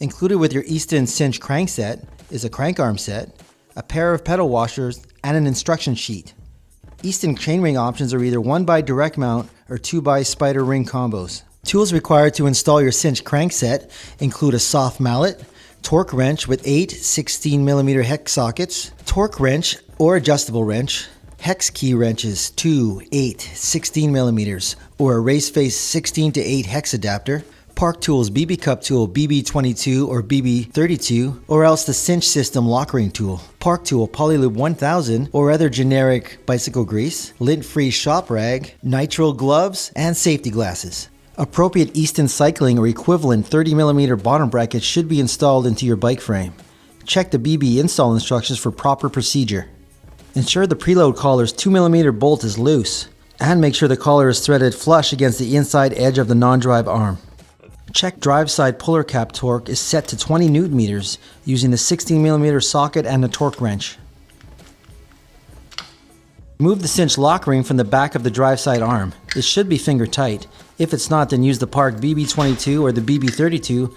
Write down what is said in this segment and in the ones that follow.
Included with your Easton Cinch Crankset is a crank arm set, a pair of pedal washers, and an instruction sheet. Easton chainring options are either 1x direct mount or 2x spider ring combos. Tools required to install your cinch crankset include a soft mallet, torque wrench with 8 16mm hex sockets, torque wrench or adjustable wrench, hex key wrenches 2, 8, 16mm or a race face 16 to 8 hex adapter, Park Tools BB Cup tool BB22 or BB32, or else the cinch system lock ring tool, Park Tool Polylube 1000 or other generic bicycle grease, lint-free shop rag, nitrile gloves, and safety glasses. Appropriate Easton cycling or equivalent 30mm bottom brackets should be installed into your bike frame. Check the BB install instructions for proper procedure. Ensure the preload collar's 2mm bolt is loose, and make sure the collar is threaded flush against the inside edge of the non-drive arm. Check drive side puller cap torque is set to 20 Nm using the 16mm socket and the torque wrench. Remove the cinch lock ring from the back of the drive side arm. It should be finger tight. If it's not, then use the Park BB22 or the BB32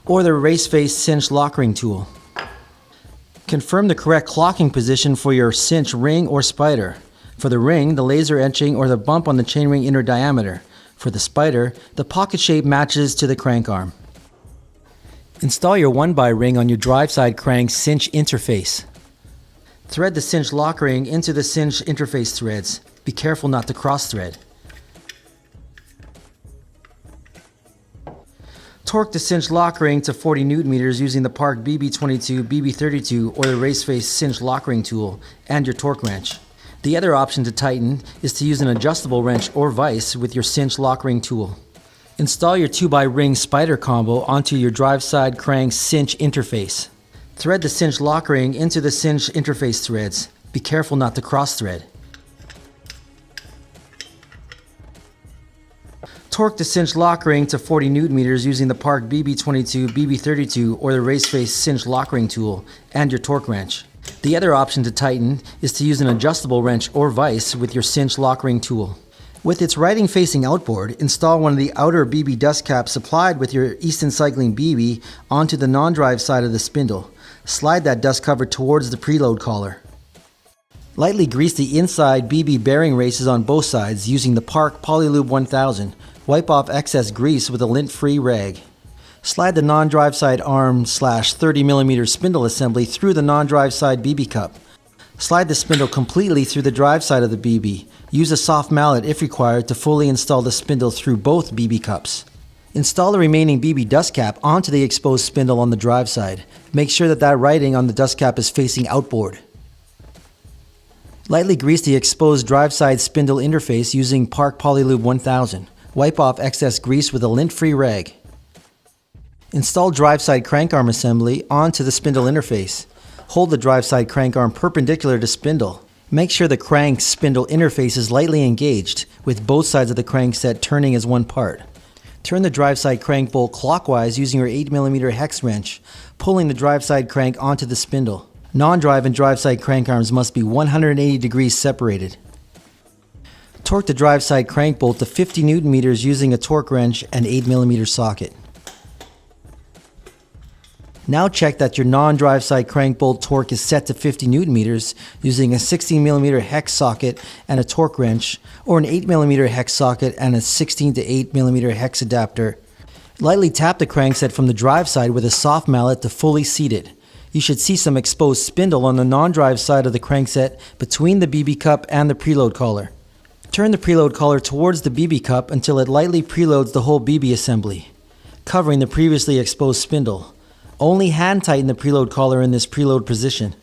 or the race face cinch lock ring tool. Confirm the correct clocking position for your cinch ring or spider. For the ring, the laser etching or the bump on the chainring inner diameter. For the spider, the pocket shape matches to the crank arm. Install your 1x ring on your drive side crank cinch interface. Thread the cinch lock ring into the cinch interface threads. Be careful not to cross thread. Torque the cinch lock ring to 40 Nm using the Park BB22, BB32 or the race face cinch lock ring tool and your torque wrench. The other option to tighten is to use an adjustable wrench or vise with your cinch lock ring tool. Install your 2x ring spider combo onto your drive side crank cinch interface. Thread the cinch lock ring into the cinch interface threads. Be careful not to cross thread. Torque the cinch lock ring to 40 Nm using the Park BB22, BB32 or the race face cinch lock ring tool and your torque wrench. The other option to tighten is to use an adjustable wrench or vise with your cinch lock ring tool. With its riding facing outboard, install one of the outer BB dust caps supplied with your Easton Cycling BB onto the non-drive side of the spindle. Slide that dust cover towards the preload collar. Lightly grease the inside BB bearing races on both sides using the Park Polylube 1000. Wipe off excess grease with a lint-free rag. Slide the non-drive side arm / 30mm spindle assembly through the non-drive side BB cup. Slide the spindle completely through the drive side of the BB. Use a soft mallet if required to fully install the spindle through both BB cups. Install the remaining BB dust cap onto the exposed spindle on the drive side. Make sure that writing on the dust cap is facing outboard. Lightly grease the exposed drive side spindle interface using Park Polylube 1000. Wipe off excess grease with a lint-free rag. Install drive side crank arm assembly onto the spindle interface. Hold the drive side crank arm perpendicular to spindle. Make sure the crank spindle interface is lightly engaged, with both sides of the crankset turning as one part. Turn the drive side crank bolt clockwise using your 8mm hex wrench, pulling the drive side crank onto the spindle. Non-drive and drive side crank arms must be 180 degrees separated. Torque the drive side crank bolt to 50 Nm using a torque wrench and 8mm socket. Now check that your non-drive side crank bolt torque is set to 50 Nm using a 16mm hex socket and a torque wrench, or an 8mm hex socket and a 16 to 8mm hex adapter. Lightly tap the crankset from the drive side with a soft mallet to fully seat it. You should see some exposed spindle on the non-drive side of the crankset between the BB cup and the preload collar. Turn the preload collar towards the BB cup until it lightly preloads the whole BB assembly, covering the previously exposed spindle. Only hand tighten the preload collar in this preload position.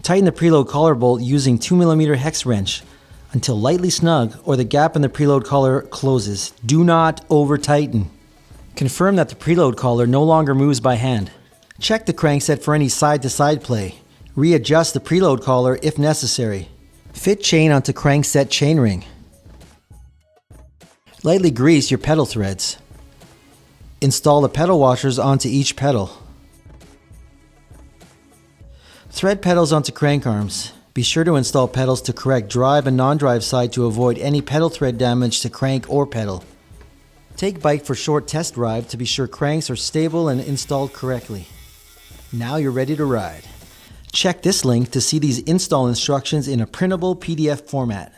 Tighten the preload collar bolt using 2mm hex wrench until lightly snug or the gap in the preload collar closes. Do not over tighten. Confirm that the preload collar no longer moves by hand. Check the crankset for any side-to-side play. Readjust the preload collar if necessary. Fit chain onto crankset chainring. Lightly grease your pedal threads. Install the pedal washers onto each pedal. Thread pedals onto crank arms. Be sure to install pedals to correct drive and non-drive side to avoid any pedal thread damage to crank or pedal. Take bike for short test drive to be sure cranks are stable and installed correctly. Now you're ready to ride. Check this link to see these install instructions in a printable PDF format.